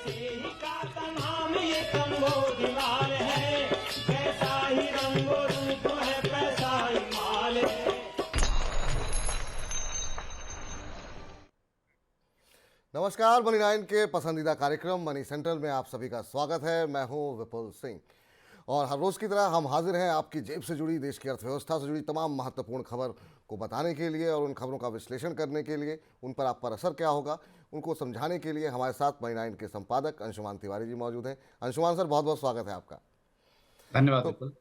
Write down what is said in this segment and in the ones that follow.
मसीह का तमाम ये कम्बोधिलाल है, जैसा ही रंगो रूप है पैसा ही माल है। नमस्कार, मनी 9 के पसंदीदा कार्यक्रम मनी सेंट्रल में आप सभी का स्वागत है। मैं हूं विपुल सिंह और हर रोज़ की तरह हम हाजिर हैं आपकी जेब से जुड़ी, देश की अर्थव्यवस्था से जुड़ी तमाम महत्वपूर्ण खबर को बताने के लिए और उन खबरों का विश्लेषण करने के लिए, उन पर आप पर असर क्या होगा उनको समझाने के लिए हमारे साथ मनी 9 के संपादक अंशुमान तिवारी जी मौजूद हैं। अंशुमान सर, बहुत बहुत स्वागत है आपका। धन्यवाद तो विपुल।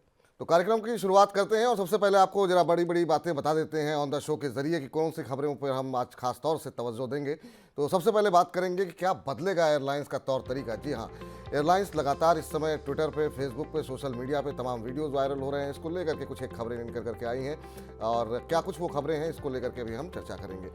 तो कार्यक्रम की शुरुआत करते हैं और सबसे पहले आपको जरा बड़ी बड़ी बातें बता देते हैं ऑन द शो के जरिए कि कौन सी खबरों पर हम आज खास तौर से तवज्जो देंगे। तो सबसे पहले बात करेंगे कि क्या बदलेगा एयरलाइंस का तौर तरीका। जी हाँ, एयरलाइंस लगातार इस समय ट्विटर पे, फेसबुक पे, सोशल मीडिया पे तमाम वीडियोस वायरल हो रहे हैं। इसको लेकर के कुछ एक खबरें निकल करके आई हैं और क्या कुछ वो खबरें हैं इसको लेकर के भी हम चर्चा करेंगे।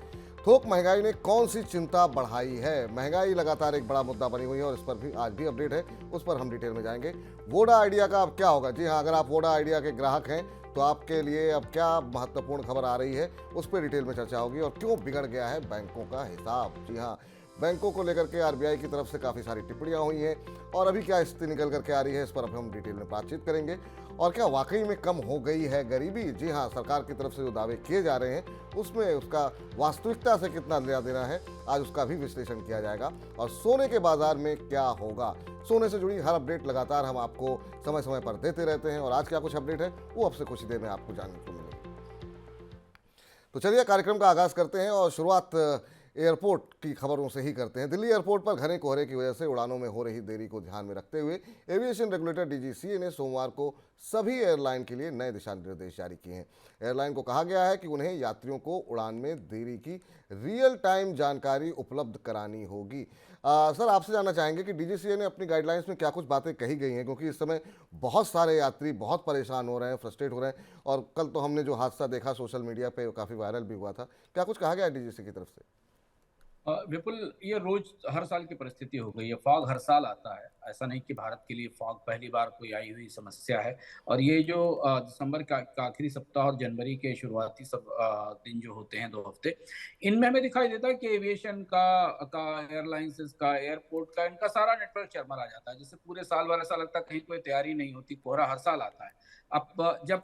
थोक महंगाई ने कौन सी चिंता बढ़ाई है। महंगाई लगातार एक बड़ा मुद्दा बनी हुई है और इस पर भी आज भी अपडेट है, उस पर हम डिटेल में जाएंगे। वोडा आइडिया का अब क्या होगा। जी हाँ, अगर आप वोडा आइडिया के ग्राहक हैं तो आपके लिए अब क्या महत्वपूर्ण खबर आ रही है, उस पर डिटेल में चर्चा होगी। और क्यों बिगड़ गया है बैंकों का हिसाब। जी हाँ, बैंकों को लेकर के आरबीआई की तरफ से काफ़ी सारी टिप्पणियां हुई हैं और अभी क्या स्थिति निकल करके आ रही है, इस पर अब हम डिटेल में बातचीत करेंगे। और क्या वाकई में कम हो गई है गरीबी। जी हाँ, सरकार की तरफ से जो दावे किए जा रहे हैं उसमें उसका वास्तविकता से कितना लेना देना है, आज उसका भी विश्लेषण किया जाएगा। और सोने के बाजार में क्या होगा, सोने से जुड़ी हर अपडेट लगातार हम आपको समय समय पर देते रहते हैं और आज क्या कुछ अपडेट है वो अब से कुछ ही देर में आपको जानने को मिलेगा। तो चलिए कार्यक्रम का आगाज करते हैं और शुरुआत एयरपोर्ट की खबरों से ही करते हैं। दिल्ली एयरपोर्ट पर घने कोहरे की वजह से उड़ानों में हो रही देरी को ध्यान में रखते हुए एविएशन रेगुलेटर डीजीसीए ने सोमवार को सभी एयरलाइन के लिए नए दिशा निर्देश जारी किए हैं। एयरलाइन को कहा गया है कि उन्हें यात्रियों को उड़ान में देरी की रियल टाइम जानकारी उपलब्ध करानी होगी। सर, आपसे जानना चाहेंगे कि डीजीसीए ने अपनी गाइडलाइंस में क्या कुछ बातें कही गई हैं, क्योंकि इस समय बहुत सारे यात्री बहुत परेशान हो रहे हैं, फ्रस्ट्रेट हो रहे हैं और कल तो हमने जो हादसा देखा सोशल मीडिया पे काफ़ी वायरल भी हुआ था। क्या कुछ कहा गया है डीजीसीए की तरफ से? विपुल, ये रोज हर साल की परिस्थिति हो गई है। फॉग हर साल आता है, ऐसा नहीं कि भारत के लिए फॉग पहली बार कोई आई हुई समस्या है। और ये जो दिसंबर का आखिरी सप्ताह और जनवरी के शुरुआती सब दिन जो होते हैं, 2 हफ्ते, इनमें हमें दिखाई देता है कि एविएशन का एयरलाइंसेस का, एयरपोर्ट का, इनका सारा नेटवर्क चरमरा जाता है। जैसे पूरे साल भर ऐसा लगता है कहीं कोई तैयारी नहीं होती, कोहरा हर साल आता है। अब जब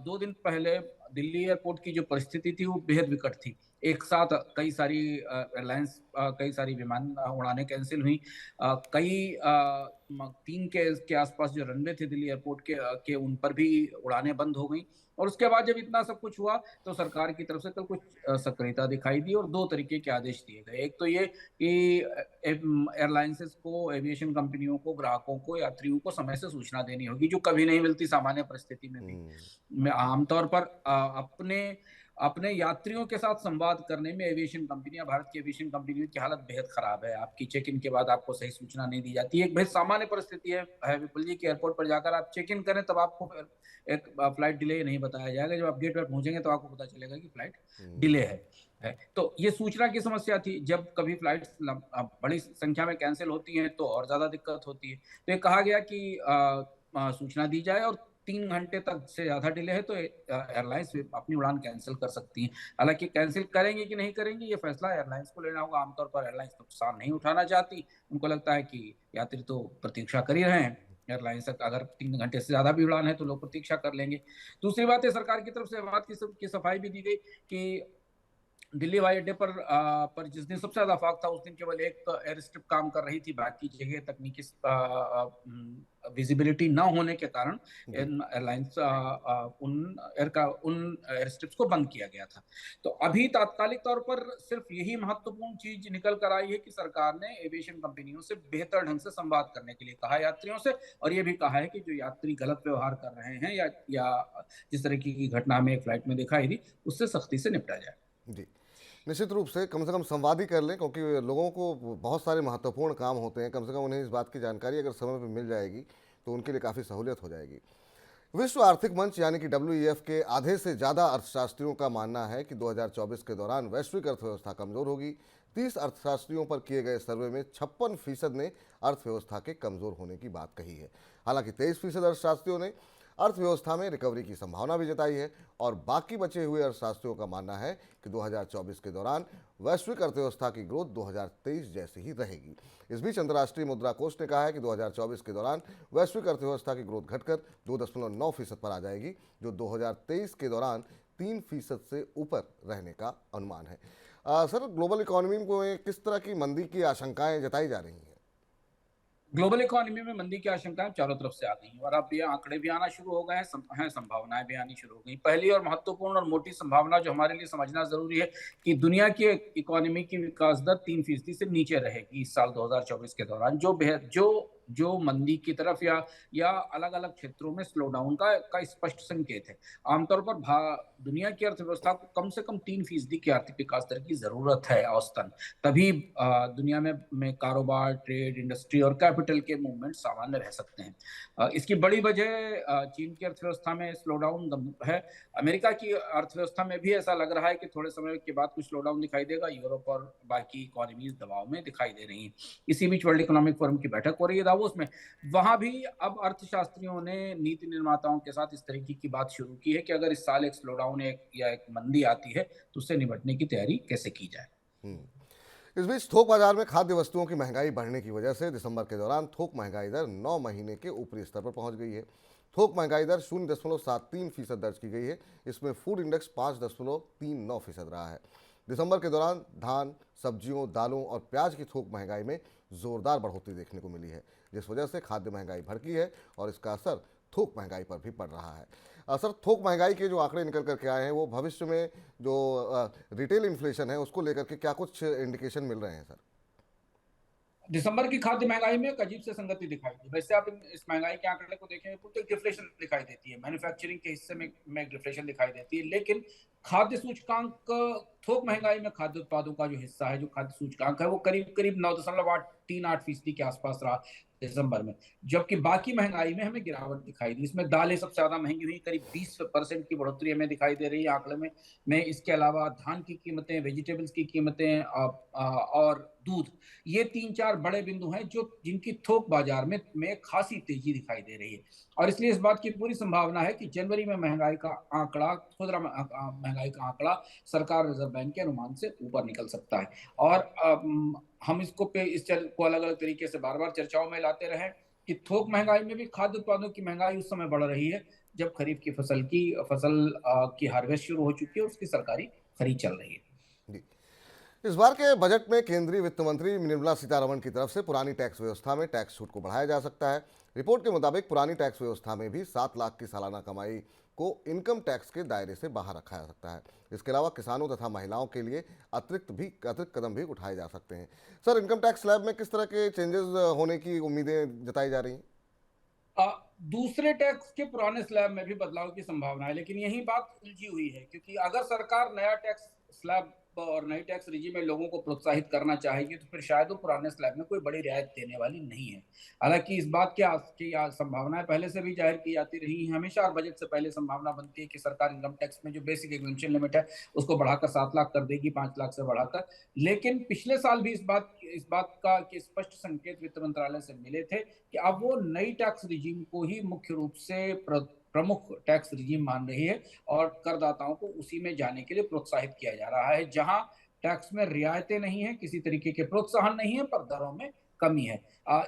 2 दिन पहले दिल्ली एयरपोर्ट की जो परिस्थिति थी वो बेहद विकट थी। एक साथ कई सारी एयरलाइंस, कई सारी विमान उड़ानें कैंसिल हुई। कई 3 के आसपास जो रनवे थे दिल्ली एयरपोर्ट के उन पर भी उड़ानें बंद हो गई। और उसके बाद जब इतना सब कुछ हुआ तो सरकार की तरफ से कल कुछ सक्रियता दिखाई दी और 2 तरीके के आदेश दिए गए। एक तो ये कि एयरलाइंसेस को, एविएशन कंपनियों को, ग्राहकों को, यात्रियों को समय से सूचना देनी होगी, जो कभी नहीं मिलती सामान्य परिस्थिति में भी। मैं आमतौर पर अपने यात्रियों के साथ संवाद करने में एविएशन कंपनियां, भारत की एविएशन कंपनियों की हालत बेहद खराब है। आपकी चेक इन के बाद आपको सही सूचना नहीं दी जाती। एक बेहद सामान्य परिस्थिति है विपुल जी, की एयरपोर्ट पर जाकर आप चेक इन करें तब आपको एक फ्लाइट डिले नहीं बताया जाएगा। जब आप गेट पर पहुंचेंगे तो आपको पता चलेगा कि फ्लाइट डिले है। तो ये सूचना की समस्या थी। जब कभी फ्लाइट बड़ी संख्या में कैंसिल होती हैं तो और ज्यादा दिक्कत होती है। तो ये कहा गया कि सूचना दी जाए और 3 घंटे तक से ज्यादा डिले है तो एयरलाइंस अपनी उड़ान कैंसिल कर सकती हैं। हालांकि कैंसिल करेंगे कि नहीं करेंगे ये फैसला एयरलाइंस को लेना होगा। आमतौर पर एयरलाइंस नुकसान नहीं उठाना चाहती। उनको लगता है कि यात्री तो प्रतीक्षा कर ही रहे हैं, एयरलाइंस अगर 3 घंटे से ज्यादा भी उड़ान है तो लोग प्रतीक्षा कर लेंगे। दूसरी बात है, सरकार की तरफ से बात की सफाई भी दी गई कि दिल्ली हवाई अड्डे पर जिस दिन सबसे ज्यादा फाग था उस दिन केवल एक एयर स्ट्रिप काम कर रही थी। बाकी जगह तकनीकी विजिबिलिटी न होने के कारण एयरलाइंस उन एयर स्ट्रिप्स को बंद किया गया था। तो अभी तात्कालिक तौर पर सिर्फ यही महत्वपूर्ण चीज निकल कर आई है कि सरकार ने एविएशन कंपनियों से बेहतर ढंग से संवाद करने के लिए कहा यात्रियों से, और ये भी कहा है कि जो यात्री गलत व्यवहार कर रहे हैं या जिस तरह की घटना हमें फ्लाइट में दिखाई दी उससे सख्ती से निपटा जाए। जी, निश्चित रूप से कम संवाद ही कर लें, क्योंकि लोगों को बहुत सारे महत्वपूर्ण काम होते हैं। कम से कम उन्हें इस बात की जानकारी अगर समय पर मिल जाएगी तो उनके लिए काफ़ी सहूलियत हो जाएगी। विश्व आर्थिक मंच यानी कि WEF के आधे से ज़्यादा अर्थशास्त्रियों का मानना है कि 2024 के दौरान वैश्विक अर्थव्यवस्था कमज़ोर होगी। 30 अर्थशास्त्रियों पर किए गए सर्वे में 56% ने अर्थव्यवस्था के कमज़ोर होने की बात कही है। हालांकि 23% अर्थशास्त्रियों ने अर्थव्यवस्था में रिकवरी की संभावना भी जताई है और बाकी बचे हुए अर्थशास्त्रियों का मानना है कि 2024 के दौरान वैश्विक अर्थव्यवस्था की ग्रोथ 2023 जैसी ही रहेगी। इस बीच अंतर्राष्ट्रीय मुद्रा कोष ने कहा है कि 2024 के दौरान वैश्विक अर्थव्यवस्था की ग्रोथ घटकर 2.9% पर आ जाएगी, जो 2023 के दौरान 3% से ऊपर रहने का अनुमान है। सर, ग्लोबल इकोनॉमी में किस तरह की मंदी की आशंकाएं जताई जा रही हैं? ग्लोबल इकोनॉमी में मंदी की आशंकाएं चारों तरफ से आ गई हैं और अब ये आंकड़े भी आना शुरू हो गए हैं, संभावनाएं भी आनी शुरू हो गई। पहली और महत्वपूर्ण और मोटी संभावना जो हमारे लिए समझना जरूरी है कि दुनिया की इकोनॉमी की विकास दर 3% से नीचे रहेगी इस साल 2024 के दौरान, जो मंदी की तरफ या अलग अलग क्षेत्रों में स्लो डाउन का स्पष्ट संकेत है। आमतौर पर दुनिया की अर्थव्यवस्था को कम से कम 3% की आर्थिक विकास दर की जरूरत है औसतन, तभी दुनिया में कारोबार, ट्रेड, इंडस्ट्री और कैपिटल के मूवमेंट सामान्य रह सकते हैं। इसकी बड़ी वजह चीन की अर्थव्यवस्था में स्लो डाउन है। अमेरिका की अर्थव्यवस्था में भी ऐसा लग रहा है कि थोड़े समय के बाद कुछ स्लो डाउन दिखाई देगा। यूरोप और बाकी इकोनॉमीज दबाव में दिखाई दे रही हैं। इसी बीच वर्ल्ड इकोनॉमिक फोरम की बैठक हो रही है दावोस में। वहां भी अब अर्थशास्त्रियों ने नीति निर्माताओं के साथ इस तरीके की बात शुरू की है कि अगर इस साल एक स्लो डाउन या एक मंदी आती है तो उससे निपटने की तैयारी कैसे की जाए। इस बीच थोक बाजार में खाद्य वस्तुओं की महंगाई बढ़ने की वजह से दिसंबर के दौरान थोक महंगाई दर 9 महीने के ऊपरी स्तर पर पहुंच गई है। थोक महंगाई दर 0.73% दर्ज की गई है। इसमें फूड इंडेक्स 5.39% रहा है। दिसंबर के दौरान धान, सब्जियों, दालों और प्याज की थोक महंगाई में जोरदार बढ़ोतरी देखने को मिली है, जिस वजह से खाद्य महंगाई भड़की है और इसका असर थोक महंगाई पर भी पड़ रहा है। सर, थोक महंगाई के जो आंकड़े निकल करके आए हैं वो भविष्य में जो रिटेल इन्फ्लेशन है उसको लेकर के क्या कुछ इंडिकेशन मिल रहे हैं सर? दिसंबर की खाद्य महंगाई में एक अजीब से संगति दिखाई दी। वैसे आप इस महंगाई के आंकड़े को देखें तो डिफ्लेशन दिखाई देती है, मैन्युफैक्चरिंग के हिस्से में डिफ्लेशन दिखाई देती है, लेकिन खाद्य सूचकांक, थोक महंगाई में खाद्य उत्पादों का जो हिस्सा है, जो खाद्य सूचकांक है, वो करीब करीब 9.38% के आसपास रहा दिसंबर में। जबकि बाकी महंगाई में हमें गिरावट दिखाई दी। इसमें दालें सबसे ज्यादा महंगी हुई, करीब 20% की बढ़ोतरी हमें दिखाई दे रही है आंकड़े में। इसके अलावा धान की कीमतें, वेजिटेबल्स की कीमतें और दूध, ये 3-4 बड़े बिंदु हैं जिनकी थोक बाजार में खासी तेजी दिखाई दे रही है। और इसलिए इस बात की पूरी संभावना है कि जनवरी में महंगाई का आंकड़ा, खुदरा महंगाई का आंकड़ा सरकार, रिजर्व बैंक के अनुमान से ऊपर निकल सकता है। और हम इस चल को अलग अलग तरीके से बार बार चर्चाओं में लाते रहे कि थोक महंगाई में भी खाद्य उत्पादों की महंगाई उस समय बढ़ रही है जब खरीफ की फसल की हार्वेस्ट शुरू हो चुकी है, उसकी सरकारी खरीद चल रही है। इस बार के बजट में केंद्रीय वित्त मंत्री निर्मला सीतारमण की तरफ से पुरानी टैक्स व्यवस्था में टैक्स छूट को बढ़ाया जा सकता है। रिपोर्ट के मुताबिक पुरानी टैक्स व्यवस्था में भी 7 लाख की सालाना कमाई को इनकम टैक्स के दायरे से बाहर रखा जा सकता है। इसके अलावा किसानों तथा महिलाओं के लिए अतिरिक्त कदम भी उठाए जा सकते हैं। सर, इनकम टैक्स स्लैब में किस तरह के चेंजेस होने की उम्मीदें जताई जा रही हैं? दूसरे टैक्स के पुराने स्लैब में भी बदलाव की संभावना है, लेकिन यही बात उलझी हुई है, क्योंकि अगर सरकार नया टैक्स स्लैब और नई टैक्स रिजीम में लोगों को प्रोत्साहित करना चाहेगी तो फिर शायद वो पुराने स्लैब में कोई बड़ी रियायत देने वाली नहीं है। हालांकि इस बात की संभावनाएं पहले से भी जाहिर की जाती रही है हमेशा, और बजट से पहले संभावना बनती है कि सरकार इनकम टैक्स में जो बेसिक एग्जेम्पशन लिमिट है उसको बढ़ाकर 7 लाख कर देगी, 5 लाख से बढ़ाकर। लेकिन पिछले साल भी इस बात का कि स्पष्ट संकेत वित्त मंत्रालय से मिले थे कि अब वो नई टैक्स रिजीम को ही मुख्य रूप से प्रमुख टैक्स रिजीम मान रही है और करदाताओं को उसी में जाने के लिए प्रोत्साहित किया जा रहा है, जहां टैक्स में रियायतें नहीं है, किसी तरीके के प्रोत्साहन नहीं है, पर दरों में कमी है।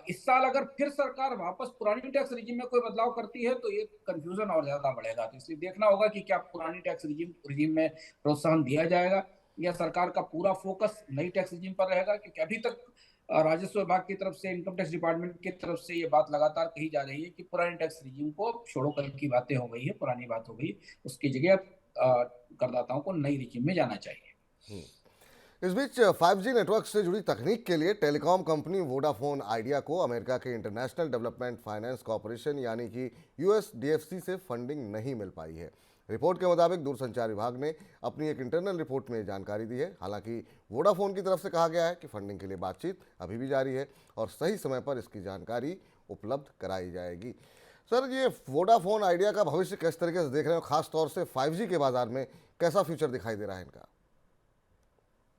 इस साल अगर फिर सरकार वापस पुरानी टैक्स रिजीम में कोई बदलाव करती है तो ये कंफ्यूजन और ज्यादा बढ़ेगा। तो इसलिए देखना होगा कि क्या पुरानी टैक्स रिजीम में प्रोत्साहन दिया जाएगा या सरकार का पूरा फोकस नई टैक्स रिजीम पर रहेगा, क्योंकि अभी तक राजस्व विभाग की तरफ से, इनकम टैक्स डिपार्टमेंट की तरफ से ये बात लगातार कही जा रही है कि पुराने टैक्स रिजीम को छोड़ो, कल की बातें हो गई है, पुरानी बात हो गई, उसकी जगह करदाताओं को नई रिजीम में जाना चाहिए। इस बीच 5G नेटवर्क से जुड़ी तकनीक के लिए टेलीकॉम कंपनी वोडाफोन आइडिया को अमेरिका के इंटरनेशनल डेवलपमेंट फाइनेंस कॉरपोरेशन यानी कि USDFC से फंडिंग नहीं मिल पाई है। रिपोर्ट के मुताबिक दूरसंचार विभाग ने अपनी एक इंटरनल रिपोर्ट में जानकारी दी है। हालांकि वोडाफोन की तरफ से कहा गया है कि फंडिंग के लिए बातचीत अभी भी जारी है और सही समय पर इसकी जानकारी उपलब्ध कराई जाएगी। सर, ये वोडाफोन आइडिया का भविष्य किस तरीके से देख रहे हो, खास तौर से 5G के बाजार में कैसा फ्यूचर दिखाई दे रहा है इनका?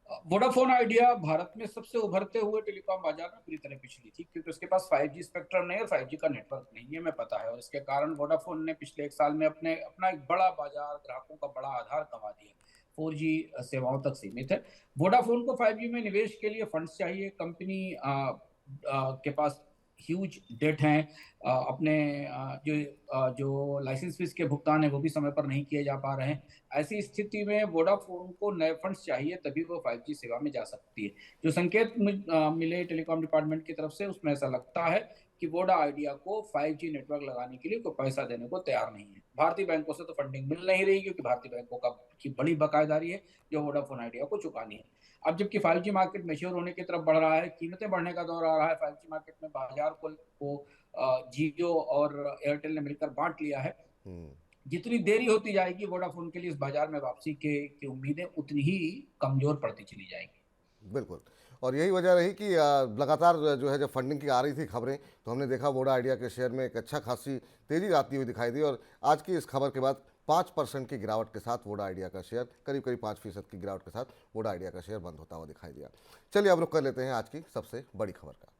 वोडाफोन आइडिया भारत में सबसे उभरते हुए टेलीकॉम बाजार में पूरी तरह पिछली थी, क्योंकि उसके पास 5G स्पेक्ट्रम नहीं है और 5G का नेटवर्क नहीं है, मैं पता है। और इसके कारण वोडाफोन ने पिछले एक साल में अपना एक बड़ा बाजार, ग्राहकों का बड़ा आधार गंवा दिया। 4G सेवाओं तक सीमित है। वोडाफोन को 5G में निवेश के लिए फंड्स चाहिए। कंपनी के पास ह्यूज डेट हैं। अपने जो लाइसेंस फीस के भुगतान है वो भी समय पर नहीं किए जा पा रहे हैं। ऐसी स्थिति में वोडाफोन को नए फंड्स चाहिए, तभी वो 5G सेवा में जा सकती है। जो संकेत मिले टेलीकॉम डिपार्टमेंट की तरफ से, उसमें ऐसा लगता है कि वोडा आइडिया को 5G नेटवर्क लगाने के लिए कोई पैसा देने को तैयार नहीं है। भारतीय बैंकों से तो फंडिंग मिल नहीं रही, क्योंकि भारतीय बैंकों की बड़ी बकायेदारी है जो वोडाफोन आइडिया को चुकानी है। अब जबकि 5G मार्केट मैच्योर होने की तरफ बढ़ रहा है, कीमतें बढ़ने का दौर आ रहा है, 5G मार्केट में बाजार को जियो और एयरटेल ने मिलकर बांट लिया है। जितनी देरी होती जाएगी वोडाफोन के लिए इस बाजार में वापसी की उम्मीदें उतनी ही कमजोर पड़ती चली जाएंगी। बिल्कुल। और यही वजह रही कि लगातार जो है जब फंडिंग की आ रही थी खबरें, तो हमने देखा वोडा आइडिया के शेयर में एक अच्छा खासी तेज़ी आती हुई दिखाई दी। और आज की इस खबर के बाद 5% की गिरावट के साथ वोडा आइडिया का शेयर, करीब करीब 5% की गिरावट के साथ वोडा आइडिया का शेयर बंद होता हुआ दिखाई दिया। चलिए अब रुक कर लेते हैं आज की सबसे बड़ी खबर का।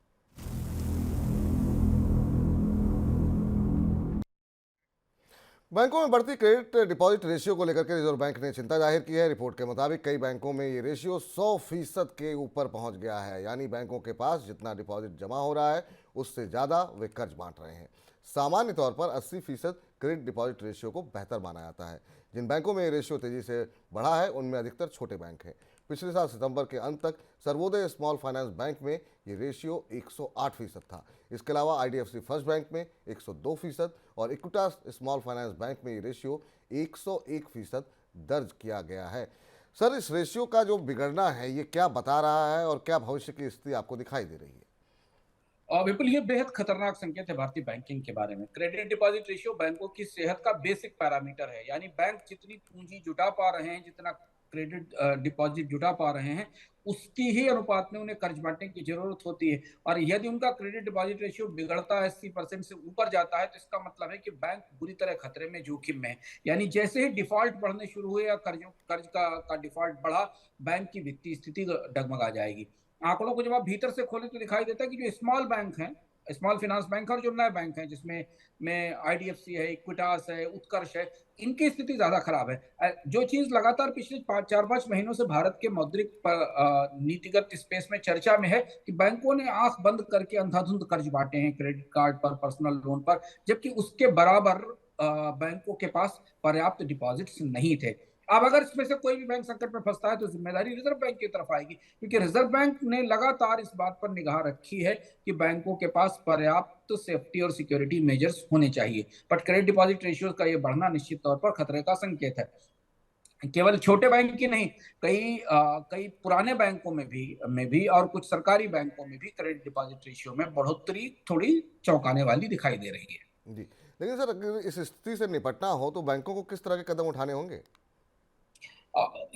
बैंकों में बढ़ती क्रेडिट डिपॉजिट रेशियो को लेकर के रिजर्व बैंक ने चिंता जाहिर की है। रिपोर्ट के मुताबिक कई बैंकों में ये रेशियो 100% के ऊपर पहुंच गया है, यानी बैंकों के पास जितना डिपॉजिट जमा हो रहा है उससे ज़्यादा वे कर्ज बांट रहे हैं। सामान्य तौर पर 80% क्रेडिट डिपॉजिट रेशियो को बेहतर माना जाता है। जिन बैंकों में ये रेशियो तेज़ी से बढ़ा है उनमें अधिकतर छोटे बैंक हैं। पिछले साल सितंबर के अंत तक सर्वोदय स्मॉल फाइनेंस बैंक में ये रेशियो 108% था। इसके अलावा IDFC फर्स्ट बैंक में 102% और इक्विटास स्मॉल फाइनेंस बैंक में ये रेशियो 101% दर्ज किया गया है। सर, इस रेशियो का जो बिगड़ना है ये क्या बता रहा है और क्या भविष्य की स्थिति आपको दिखाई दे रही है? बिल्कुल, ये बेहद खतरनाक संकेत है भारतीय बैंकिंग के बारे में। क्रेडिट डिपॉजिट रेशियो बैंकों की सेहत का बेसिक पैरामीटर है, यानी बैंक जितनी पूंजी जुटा पा रहे हैं, जितना क्रेडिट डिपॉजिट जुटा पा रहे हैं, उसकी ही अनुपात में उन्हें कर्ज बांटने की जरूरत होती है। और यदि उनका क्रेडिट डिपॉजिट रेशियो बिगड़ता है, 80% से ऊपर जाता है, तो इसका मतलब है कि बैंक बुरी तरह खतरे में, जोखिम में है। यानी जैसे ही डिफॉल्ट बढ़ने शुरू हुए या कर्ज का डिफॉल्ट बढ़ा, बैंक की वित्तीय स्थिति डगमगा जाएगी। आंकड़ों को जब आप भीतर से खोलें तो दिखाई देता है कि जो स्मॉल बैंक हैं, स्मॉल फाइनेंस बैंक और जो नए बैंक हैं, जिसमें IDFC है, इक्विटास है, उत्कर्ष है, इनकी स्थिति ज्यादा खराब है। जो चीज लगातार पिछले 4-5 महीनों से भारत के मौद्रिक नीतिगत स्पेस में चर्चा में है कि बैंकों ने आंख बंद करके अंधाधुंध कर्ज बांटे हैं क्रेडिट कार्ड पर, पर्सनल लोन पर, जबकि उसके बराबर बैंकों के पास पर्याप्त डिपॉजिट्स नहीं थे। अब अगर इसमें से कोई भी बैंक संकट में फंसता है तो जिम्मेदारी रिजर्व बैंक की तरफ आएगी, क्योंकि रिजर्व बैंक ने लगातार इस बात पर निगाह रखी है कि बैंकों के पास पर्याप्त सेफ्टी और सिक्योरिटी मेजर्स होने चाहिए। बट क्रेडिट डिपॉजिट रेशियोज का ये बढ़ना निश्चित तौर पर खतरे का संकेत है। केवल छोटे बैंक की नहीं, कई पुराने बैंकों में भी और कुछ सरकारी बैंकों में भी क्रेडिट डिपॉजिट रेशियो में बढ़ोतरी थोड़ी चौंकाने वाली दिखाई दे रही है। जी, लेकिन सर अगर इस स्थिति से निपटना हो तो बैंकों को किस तरह के कदम उठाने होंगे?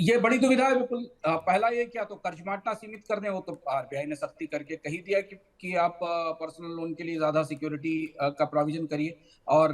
ये बड़ी दुविधा है बिल्कुल। पहला ये क्या, तो कर्ज बांटना सीमित कर दें, वो तो RBI ने सख्ती करके कही दिया कि आप पर्सनल लोन के लिए ज्यादा सिक्योरिटी का प्रोविजन करिए और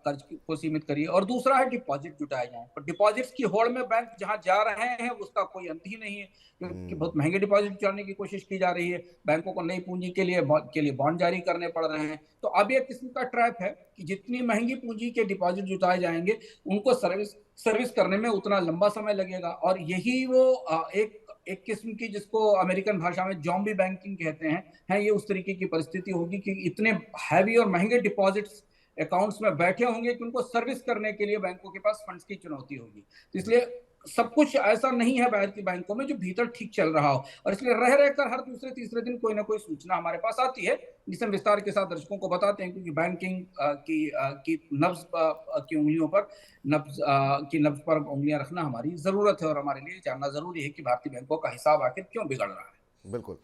कर्ज को सीमित करिए। और दूसरा है डिपॉजिट जुटाए जाएं। पर डिपॉजिट्स की होड़ में बैंक जहां जा रहे हैं उसका कोई अंत ही नहीं है, क्योंकि बहुत महंगे डिपॉजिट जुटाने की कोशिश की जा रही है। बैंकों को नई पूंजी के लिए बॉन्ड जारी करने पड़ रहे हैं। तो अब एक किस्म का ट्रैप है कि जितनी महंगी पूंजी के डिपॉजिट जुटाए जाएंगे, उनको सर्विस करने में उतना लंबा समय लगेगा। और यही वो एक किस्म की, जिसको अमेरिकन भाषा में जॉम्बी बैंकिंग कहते हैं, ये उस तरीके की परिस्थिति होगी कि इतने हैवी और महंगे डिपॉजिट्स अकाउंट्स में बैठे होंगे कि उनको सर्विस करने के लिए बैंकों के पास फंड्स की चुनौती होगी। तो इसलिए सब कुछ ऐसा नहीं है बाहर की बैंकों में जो भीतर ठीक चल रहा हो, और इसलिए रह रहकर हर दूसरे तीसरे दिन कोई ना कोई सूचना हमारे पास आती है, जिसे हम विस्तार के साथ दर्शकों को बताते हैं, क्योंकि बैंकिंग की नब्ज की उंगलियों पर नब्ज पर उंगलियां रखना हमारी जरूरत है, और हमारे लिए जानना जरूरी है कि भारतीय बैंकों का हिसाब आखिर क्यों बिगड़ रहा है। बिल्कुल।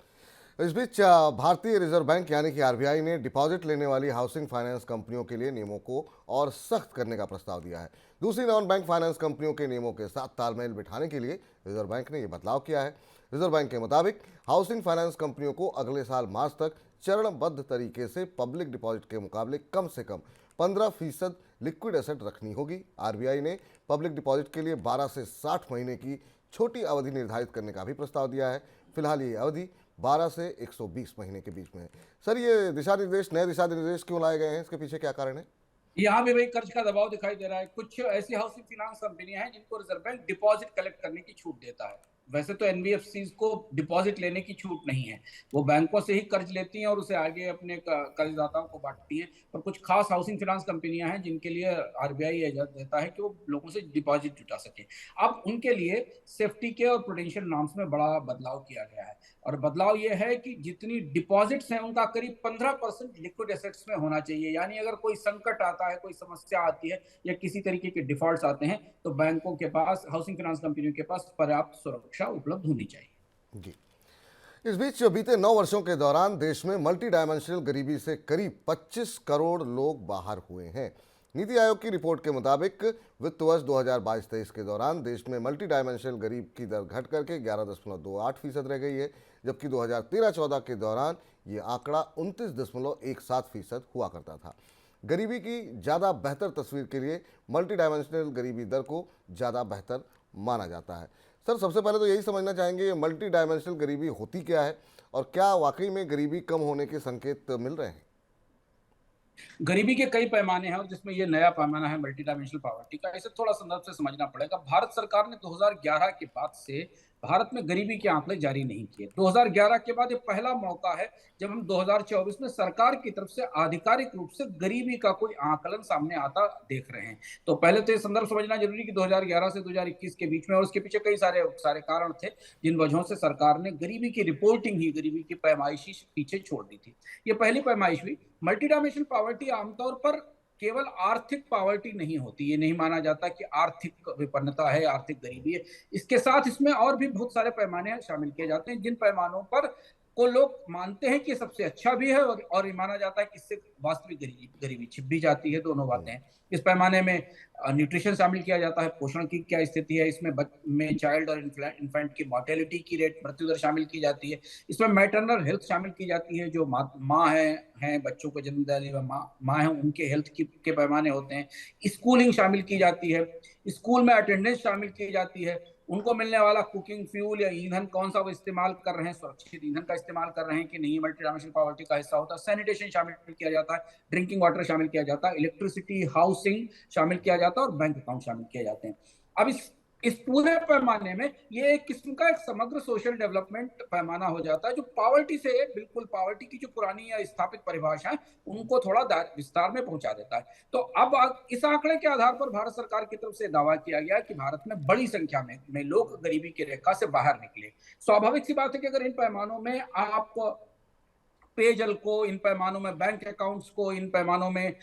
इस बीच भारतीय रिजर्व बैंक यानी कि RBI ने डिपॉजिट लेने वाली हाउसिंग फाइनेंस कंपनियों के लिए नियमों को और सख्त करने का प्रस्ताव दिया है। दूसरी नॉन बैंक फाइनेंस कंपनियों के नियमों के साथ तालमेल बिठाने के लिए रिजर्व बैंक ने यह बदलाव किया है। रिजर्व बैंक के मुताबिक हाउसिंग फाइनेंस कंपनियों को अगले साल मार्च तक चरणबद्ध तरीके से पब्लिक डिपॉजिट के मुकाबले कम से कम 15% लिक्विड एसेट रखनी होगी। RBI ने पब्लिक डिपॉजिट के लिए 12 से 60 महीने की छोटी अवधि निर्धारित करने का भी प्रस्ताव दिया है। फिलहाल ये अवधि 12 से 120 महीने के बीच में है। सर, ये दिशा निर्देश, नए दिशा निर्देश क्यों लाए गए हैं? इसके पीछे क्या कारण है? यहाँ भी वही कर्ज का दबाव दिखाई दे रहा है। कुछ ऐसी हाउसिंग फाइनेंस कंपनियां हैं जिनको रिजर्व बैंक डिपॉजिट कलेक्ट करने की छूट देता है। वैसे तो एनबीएफसीज को डिपॉजिट लेने की छूट नहीं है, वो बैंकों से ही कर्ज लेती हैं और उसे आगे अपने कर्जदाताओं को बांटती हैं। पर कुछ खास हाउसिंग फाइनेंस कंपनियां हैं जिनके लिए आरबीआई इजाजत देता है कि वो लोगों से डिपॉजिट जुटा सके। अब उनके लिए सेफ्टी के और प्रूडेंशियल नॉर्म्स में बड़ा बदलाव किया गया है, और बदलाव ये है कि जितनी डिपॉजिट्स हैं उनका करीब 15% लिक्विड एसेट्स में होना चाहिए। यानी अगर कोई संकट आता है, कोई समस्या आती है या किसी तरीके के डिफॉल्ट्स आते हैं, तो बैंकों के पास, हाउसिंग फाइनेंस कंपनियों के पास पर्याप्त सुरक्षा उपलब्ध होनी चाहिए। जी। इस बीच बीते 9 वर्षों के दौरान देश में मल्टी डायमेंशनल गरीबी से करीब 25 करोड़ लोग बाहर हुए हैं। नीति आयोग की रिपोर्ट के मुताबिक वित्त वर्ष 2022-23 के दौरान देश में मल्टी डायमेंशनल गरीब की दर घट करके 11.28% रह गई है, जबकि 2013-14 के दौरान ये आंकड़ा 29.17% हुआ करता था। गरीबी की ज़्यादा बेहतर तस्वीर के लिए मल्टी डायमेंशनल गरीबी दर को ज़्यादा बेहतर माना जाता है। सर, सबसे पहले तो यही समझना चाहेंगे, मल्टी डायमेंशनल गरीबी होती क्या है और क्या वाकई में गरीबी कम होने के संकेत मिल रहे हैं? गरीबी के कई पैमाने हैं और जिसमें ये नया पैमाना है मल्टी डायमेंशनल पॉवर्टी का। इसे थोड़ा संदर्भ से समझना पड़ेगा। भारत सरकार ने 2011 के बाद से भारत में गरीबी के आंकड़े जारी नहीं किए। 2011 के बाद ये पहला मौका है जब हम 2024 में सरकार की तरफ से आधिकारिक रूप से गरीबी का कोई आकलन सामने आता देख रहे हैं। तो पहले तो ये संदर्भ समझना जरूरी कि 2011 से 2021 के बीच में, और उसके पीछे कई सारे कारण थे जिन वजहों से सरकार ने गरीबी की रिपोर्टिंग ही, गरीबी की पैमाइश ही पीछे छोड़ दी थी। ये पहली पैमाइश हुई। मल्टी डायमेंशनल पॉवर्टी आमतौर पर केवल आर्थिक पॉवर्टी नहीं होती। ये नहीं माना जाता कि आर्थिक विपन्नता है, आर्थिक गरीबी है। इसके साथ इसमें और भी बहुत सारे पैमाने शामिल किए जाते हैं जिन पैमानों पर को लोग मानते हैं कि सबसे अच्छा भी है और ये माना जाता है कि इससे वास्तविक गरीबी छिप भी जाती है। दोनों बातें हैं। इस पैमाने में न्यूट्रिशन शामिल किया जाता है, पोषण की क्या स्थिति है, इसमें में चाइल्ड और इन्फेंट की मॉर्टेलिटी की रेट, मृत्यु दर शामिल की जाती है। इसमें मैटरनल हेल्थ शामिल की जाती है, जो माँ हैं बच्चों को जन्म देने वाली माँ है, उनके हेल्थ के पैमाने होते हैं। स्कूलिंग शामिल की जाती है, स्कूल में अटेंडेंस शामिल की जाती है, उनको मिलने वाला कुकिंग फ्यूल या ईंधन कौन सा वो इस्तेमाल कर रहे हैं, सुरक्षित ईंधन का इस्तेमाल कर रहे हैं कि नहीं, मल्टी डायमेंशनल पॉवर्टी का हिस्सा होता है। सैनिटेशन शामिल किया जाता है, ड्रिंकिंग वाटर शामिल किया जाता है, इलेक्ट्रिसिटी, हाउसिंग शामिल किया जाता है और बैंक अकाउंट शामिल किए जाते हैं। अब इस पूरे पैमाने में ये एक किस्म का एक समग्र सोशल डेवलपमेंट पैमाना हो जाता है, जो पॉवर्टी से बिल्कुल, पॉवर्टी की जो पुरानी या स्थापित परिभाषा है उनको थोड़ा विस्तार में पहुंचा देता है। तो अब इस आंकड़े के आधार पर भारत सरकार की तरफ से दावा किया गया कि भारत में बड़ी संख्या में लोग गरीबी की रेखा से बाहर निकले। स्वाभाविक सी बात है कि अगर इन पैमानों में आप पेयजल को, इन पैमानों में बैंक अकाउंट्स को, इन पैमानों में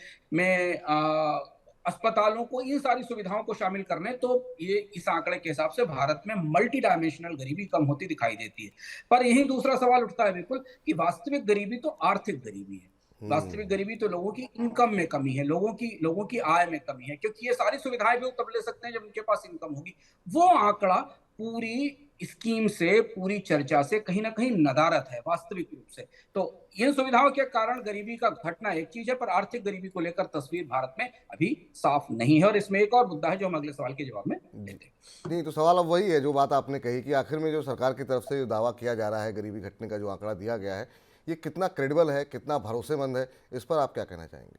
अस्पतालों को, इन सारी सुविधाओं को शामिल करने, तो ये इस आंकड़े के हिसाब से भारत में मल्टी डायमेंशनल गरीबी कम होती दिखाई देती है। पर यही दूसरा सवाल उठता है बिल्कुल कि वास्तविक गरीबी तो आर्थिक गरीबी है। वास्तविक गरीबी तो लोगों की इनकम में कमी है, लोगों की आय में कमी है, क्योंकि ये सारी सुविधाएं भी तब ले सकते हैं जब उनके पास इनकम होगी। वो आंकड़ा पूरी स्कीम से, पूरी चर्चा से कहीं ना कहीं नदारत है वास्तविक रूप से। तो इन सुविधाओं के कारण गरीबी का घटना एक चीज है, पर आर्थिक गरीबी को लेकर तस्वीर भारत में अभी साफ नहीं है। और इसमें एक और मुद्दा है जो हम अगले सवाल के जवाब में देते हैं। नहीं, तो सवाल अब वही है जो बात आपने कही कि आखिर में जो सरकार की तरफ से जो दावा किया जा रहा है, गरीबी घटने का जो आंकड़ा दिया गया है, ये कितना क्रेडिबल है, कितना भरोसेमंद है, इस पर आप क्या कहना चाहेंगे?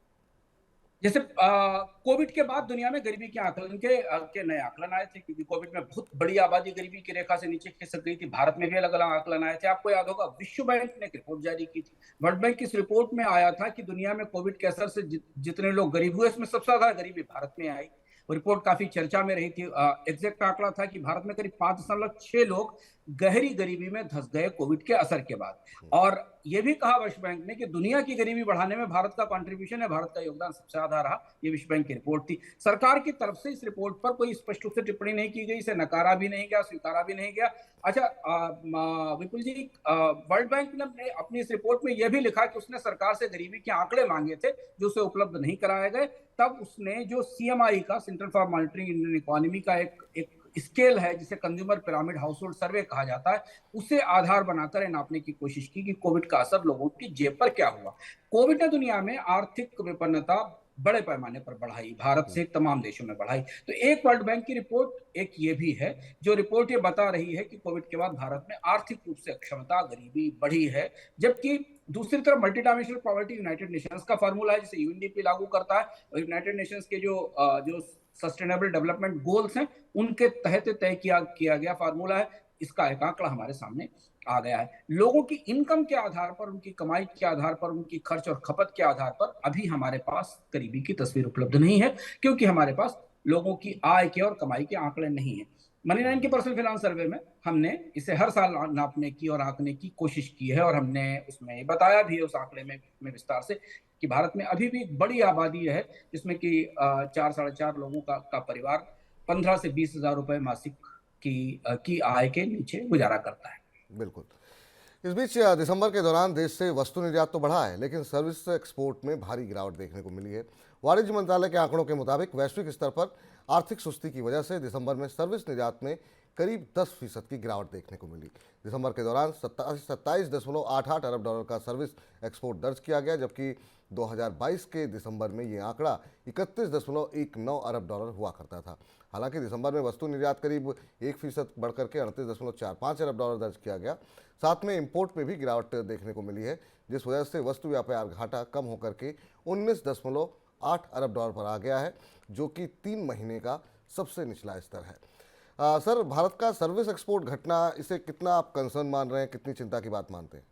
जैसे कोविड के बाद दुनिया में गरीबी के आकलन के नए आकलन आए थे, क्योंकि कोविड में बहुत बड़ी आबादी गरीबी की रेखा से नीचे खिसक गई थी। भारत में भी अलग अलग आकलन आए थे। आपको याद होगा विश्व बैंक ने एक रिपोर्ट जारी की थी। वर्ल्ड बैंक की इस रिपोर्ट में आया था कि दुनिया में कोविड के असर से जितने लोग गरीब हुए, इसमें सबसे ज्यादा गरीबी भारत में आई। वो रिपोर्ट काफी चर्चा में रही थी। एग्जैक्ट आंकड़ा था कि भारत में करीब 5.6 लोग गहरी गरीबी में धंस गए कोविड के असर के बाद। और यह भी कहा विश्व बैंक ने कि दुनिया की गरीबी बढ़ाने में भारत का कंट्रीब्यूशन है, भारत का योगदान सबसे ज्यादा रहा। ये विश्व बैंक की रिपोर्ट थी। सरकार की तरफ से इस रिपोर्ट पर कोई स्पष्ट रूप से टिप्पणी नहीं की गई, इसे नकारा भी नहीं गया, स्वीकारा भी नहीं गया। अच्छा विपुल जी, वर्ल्ड बैंक ने अपनी इस रिपोर्ट में यह भी लिखा कि उसने सरकार से गरीबी के आंकड़े मांगे थे जो उसे उपलब्ध नहीं कराए गए। तब उसने जो CMI का, centre for monitoring Indian economy का एक स्केल है जिसे कंज्यूमर पिरामिड हाउसहोल्ड सर्वे कहा जाता है, उसे आधार बनाकर ये नापने की कोशिश की कि कोविड का असर लोगों की जेब पर क्या हुआ। कोविड ने दुनिया में आर्थिक विपन्नता बड़े पैमाने पर बढ़ाई, भारत से तमाम देशों में बढ़ाई। तो एक वर्ल्ड बैंक की रिपोर्ट एक ये भी है, जो रिपोर्ट ये बता रही है कि कोविड के बाद भारत में आर्थिक रूप से अक्षमता, गरीबी बढ़ी है। जबकि दूसरी तरफ multi dimensional poverty United Nations का फार्मूला है, जिसे यूएनडीपी लागू करता है, और यूनाइटेड नेशंस के जो सस्टेनेबल डेवलपमेंट गोल्स हैं, उनके तहत तय किया गया फार्मूला है। इसका एक आंकड़ा हमारे सामने आ गया है। लोगों की इनकम के आधार पर, उनकी कमाई के आधार पर, उनकी खर्च और खपत के आधार पर अभी हमारे पास गरीबी की तस्वीर उपलब्ध नहीं है, क्योंकि हमारे पास लोगों की आय के और कमाई के आंकड़े नहीं है। मनी9 के पर्सनल फाइनेंस सर्वे में हमने इसे हर साल नापने की और आंकने की कोशिश की है, और हमने उसमें बताया भी है उस आंकड़े में विस्तार से कि भारत में अभी भी एक बड़ी आबादी है, जिसमें कि 4-4.5 लोगों का परिवार 15 से 20 हजार रुपए मासिक की आय के नीचे गुजारा करता है। बिल्कुल। इस बीच दिसंबर के दौरान देश से वस्तु निर्यात तो बढ़ा है, लेकिन सर्विस एक्सपोर्ट में भारी गिरावट देखने को मिली है। वाणिज्य मंत्रालय के आंकड़ों के मुताबिक वैश्विक स्तर पर आर्थिक सुस्ती की वजह से दिसंबर में सर्विस निर्यात में करीब 10% की गिरावट देखने को मिली। दिसंबर के दौरान 27.88 अरब डॉलर का सर्विस एक्सपोर्ट दर्ज किया गया, जबकि 2022 के दिसंबर में ये आंकड़ा 31.19 अरब डॉलर हुआ करता था। हालांकि दिसंबर में वस्तु निर्यात करीब 1% बढ़कर के 38.45 अरब डॉलर दर्ज किया गया। साथ में इंपोर्ट में भी गिरावट देखने को मिली है, जिस वजह से वस्तु व्यापार घाटा कम होकर के 19.8 अरब डॉलर पर आ गया है, जो कि 3 महीने का सबसे निचला स्तर है। सर, भारत का सर्विस एक्सपोर्ट घटना, इसे कितना आप कंसर्न मान रहे हैं, कितनी चिंता की बात मानते हैं?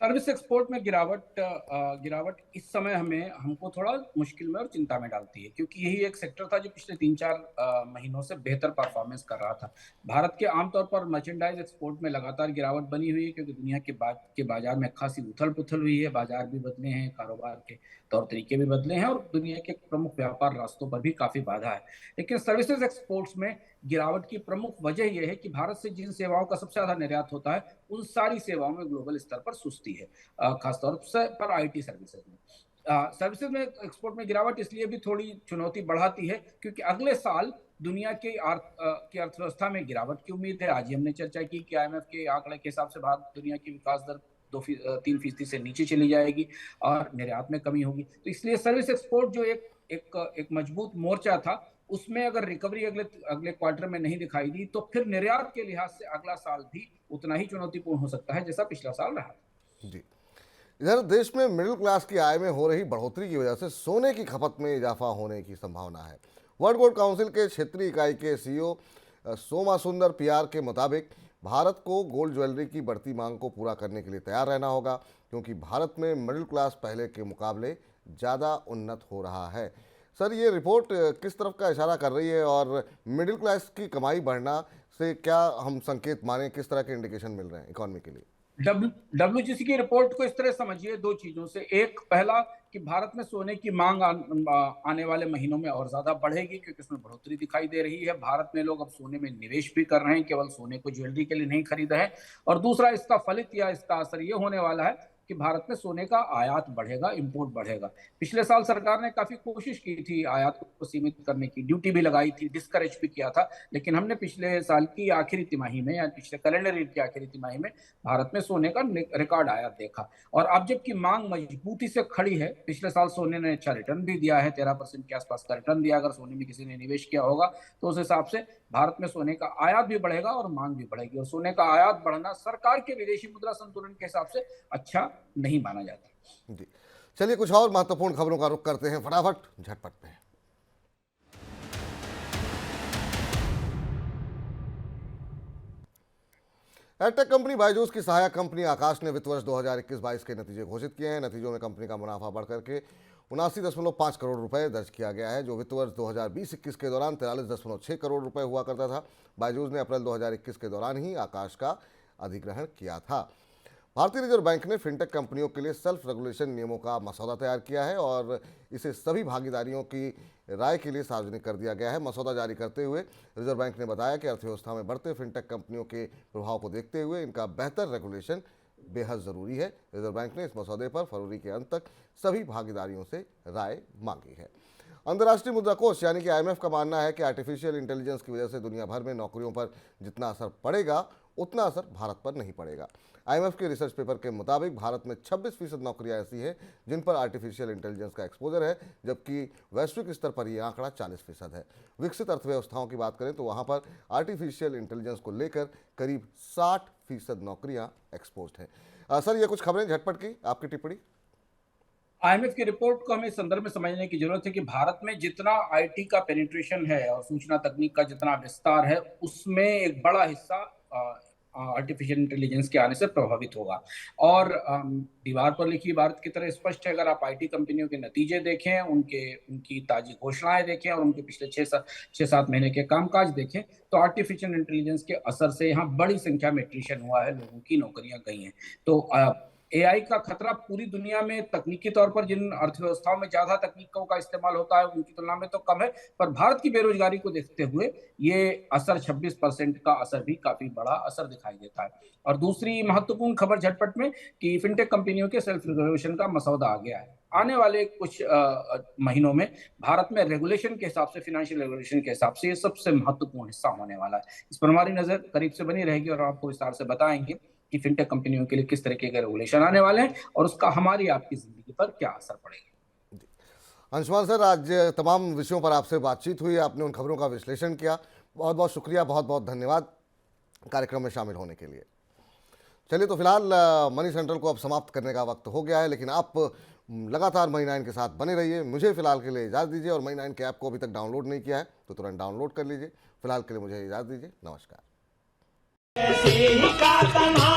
सर्विस एक्सपोर्ट में गिरावट इस समय हमको थोड़ा मुश्किल में और चिंता में डालती है, क्योंकि यही एक सेक्टर था जो पिछले 3-4 महीनों से बेहतर परफॉर्मेंस कर रहा था। भारत के आमतौर पर मर्चेंडाइज एक्सपोर्ट में लगातार गिरावट बनी हुई है, क्योंकि दुनिया के बाजार में खासी उथल पुथल हुई है। बाजार भी बदले हैं, कारोबार के तौर तरीके भी बदले हैं, और दुनिया के प्रमुख व्यापार रास्तों पर भी काफी बाधा है। लेकिन सर्विसेज एक्सपोर्ट्स में गिरावट की प्रमुख वजह यह है कि भारत से जिन सेवाओं का सबसे ज्यादा निर्यात होता है, उन सारी सेवाओं में ग्लोबल स्तर पर सुस्ती है, खासतौर पर आईटी सर्विसेज में। सर्विसेज में एक्सपोर्ट में गिरावट इसलिए भी थोड़ी चुनौती बढ़ाती है, क्योंकि अगले साल दुनिया की अर्थव्यवस्था में गिरावट की उम्मीद है। आज ही हमने चर्चा की कि आईएमएफ के आंकड़े के हिसाब से भारत दुनिया की विकास दर 3% से नीचे चली जाएगी, और निर्यात में कमी होगी। तो इसलिए सर्विस एक्सपोर्ट जो एक मजबूत मोर्चा था, उसमें अगर रिकवरी अगले क्वार्टर में नहीं दिखाई दी, तो फिर निर्यात के लिहाज से अगला साल भी उतना ही चुनौतीपूर्ण हो सकता है जैसा पिछला साल रहा। जी। इधर देश में मिडिल क्लास की आय में हो रही बढ़ोतरी की वजह से सोने की खपत में इजाफा होने की संभावना है। वर्ल्ड गोल्ड काउंसिल के क्षेत्रीय इकाई के सीईओ सोमा सुंदर पीआर के मुताबिक भारत को गोल्ड ज्वेलरी की बढ़ती मांग को पूरा करने के लिए तैयार रहना होगा, क्योंकि भारत में मिडिल क्लास पहले के मुकाबले ज़्यादा उन्नत हो रहा है। सर, ये रिपोर्ट किस तरफ का इशारा कर रही है, और मिडिल क्लास की कमाई बढ़ना से क्या हम संकेत माने, किस तरह के इंडिकेशन मिल रहे हैं इकोनॉमी के लिए? डब्ल्यूजीसी की रिपोर्ट को इस तरह समझिए 2 चीजों से। एक, पहला कि भारत में सोने की मांग आने वाले महीनों में और ज्यादा बढ़ेगी, क्योंकि उसमें बढ़ोतरी दिखाई दे रही है। भारत में लोग अब सोने में निवेश भी कर रहे हैं, केवल सोने को ज्वेलरी के लिए नहीं खरीद रहे हैं। और दूसरा, इसका फलित या इसका असर ये होने वाला है कि भारत में सोने का आयात बढ़ेगा, इंपोर्ट बढ़ेगा। पिछले साल सरकार ने काफी कोशिश की थी आयात को सीमित करने की, ड्यूटी भी लगाई थी, डिस्करेज भी किया था, लेकिन हमने पिछले साल की आखिरी तिमाही में, या पिछले कैलेंडर ईयर की आखिरी तिमाही में भारत में सोने का रिकॉर्ड आयात देखा। और अब जबकि मांग मजबूती से खड़ी है, पिछले साल सोने ने अच्छा रिटर्न भी दिया है, 13% के आसपास का रिटर्न दिया। अगर सोने में किसी ने निवेश किया होगा तो उस हिसाब से भारत में सोने का आयात भी बढ़ेगा और मांग भी बढ़ेगी। और सोने का आयात बढ़ना सरकार के विदेशी मुद्रा संतुलन के हिसाब से अच्छा नहीं माना जाता। जी, चलिए कुछ और महत्वपूर्ण खबरों का रुख करते हैं फटाफट, झटपट में। एडटेक कंपनी बायजूस की सहायक कंपनी आकाश ने वित्त वर्ष 2021-22 के नतीजे घोषित किए हैं। नतीजों में कंपनी का मुनाफा बढ़कर के 79.5 करोड़ रुपए दर्ज किया गया है, जो वित्त वर्ष 2020-21 के दौरान 43.6 करोड़ रुपए हुआ करता था। बायजूस ने अप्रैल 2021 के दौरान ही आकाश का अधिग्रहण किया था। भारतीय रिजर्व बैंक ने फिनटेक कंपनियों के लिए सेल्फ रेगुलेशन नियमों का मसौदा तैयार किया है और इसे सभी भागीदारियों की राय के लिए सार्वजनिक कर दिया गया है। मसौदा जारी करते हुए रिजर्व बैंक ने बताया कि अर्थव्यवस्था में बढ़ते फिनटेक कंपनियों के प्रभाव को देखते हुए इनका बेहतर रेगुलेशन बेहद ज़रूरी है। रिजर्व बैंक ने इस मसौदे पर फरवरी के अंत तक सभी भागीदारियों से राय मांगी है। अंतर्राष्ट्रीय मुद्रा कोष यानी कि आईएमएफ का मानना है कि आर्टिफिशियल इंटेलिजेंस की वजह से दुनिया भर में नौकरियों पर जितना असर पड़ेगा उतना असर भारत पर नहीं पड़ेगा। IMF के रिसर्च पेपर के मुताबिक भारत में 26% नौकरियां ऐसी हैं जिन पर आर्टिफिशियल इंटेलिजेंस का एक्सपोजर है, जबकि वैश्विक स्तर पर यह आंकड़ा 40% है। विकसित अर्थव्यवस्थाओं की बात करें तो वहां पर आर्टिफिशियल इंटेलिजेंस को लेकर करीब 60% नौकरियां एक्सपोज्ड हैं। सर, ये कुछ खबरें झटपट की, आपकी टिप्पणी। IMF की रिपोर्ट को हमें इस संदर्भ में समझने की जरूरत है कि भारत में जितना IT का पेनिट्रेशन है और सूचना तकनीक का जितना विस्तार है, उसमें एक बड़ा हिस्सा आर्टिफिशियल इंटेलिजेंस के आने से प्रभावित होगा। और दीवार पर लिखी इबारत की तरह स्पष्ट है, अगर आप IT कंपनियों के नतीजे देखें, उनकी ताजी घोषणाएं देखें और उनके पिछले 6-7 महीने के कामकाज देखें, तो आर्टिफिशियल इंटेलिजेंस के असर से यहाँ बड़ी संख्या में एट्रिशन हुआ है, लोगों की नौकरियां गई हैं। तो AI का खतरा पूरी दुनिया में तकनीकी तौर पर जिन अर्थव्यवस्थाओं में ज्यादा तकनीकों का इस्तेमाल होता है उनकी तुलना में तो कम है, पर भारत की बेरोजगारी को देखते हुए ये असर 26% का असर भी काफी बड़ा असर दिखाई देता है। और दूसरी महत्वपूर्ण खबर झटपट में कि फिनटेक कंपनियों के सेल्फ रेगुलेशन का मसौदा आ गया है। आने वाले कुछ महीनों में भारत में रेगुलेशन के हिसाब से, फाइनेंशियल रेगुलेशन के हिसाब से ये सबसे महत्वपूर्ण हिस्सा होने वाला है। इस पर हमारी नजर करीब से बनी रहेगी और आपको विस्तार से बताएंगे कि फिनटेक कंपनियों के लिए किस तरीके के रेगुलेशन आने वाले हैं और उसका हमारी आपकी जिंदगी पर क्या असर पड़ेगा। अंशुमान सर, आज तमाम विषयों पर आपसे बातचीत हुई, आपने उन खबरों का विश्लेषण किया, बहुत बहुत शुक्रिया, बहुत बहुत धन्यवाद कार्यक्रम में शामिल होने के लिए। चलिए, तो फिलहाल मनी सेंट्रल को अब समाप्त करने का वक्त हो गया है, लेकिन आप लगातार मनी 9 के साथ बने रहिए। मुझे फिलहाल के लिए इजाज़त दीजिए, और मनी 9 के ऐप को अभी तक डाउनलोड नहीं किया है तो तुरंत डाउनलोड कर लीजिए। फिलहाल के लिए मुझे इजाज़त दीजिए, नमस्कार। ऐसे ही का तमाम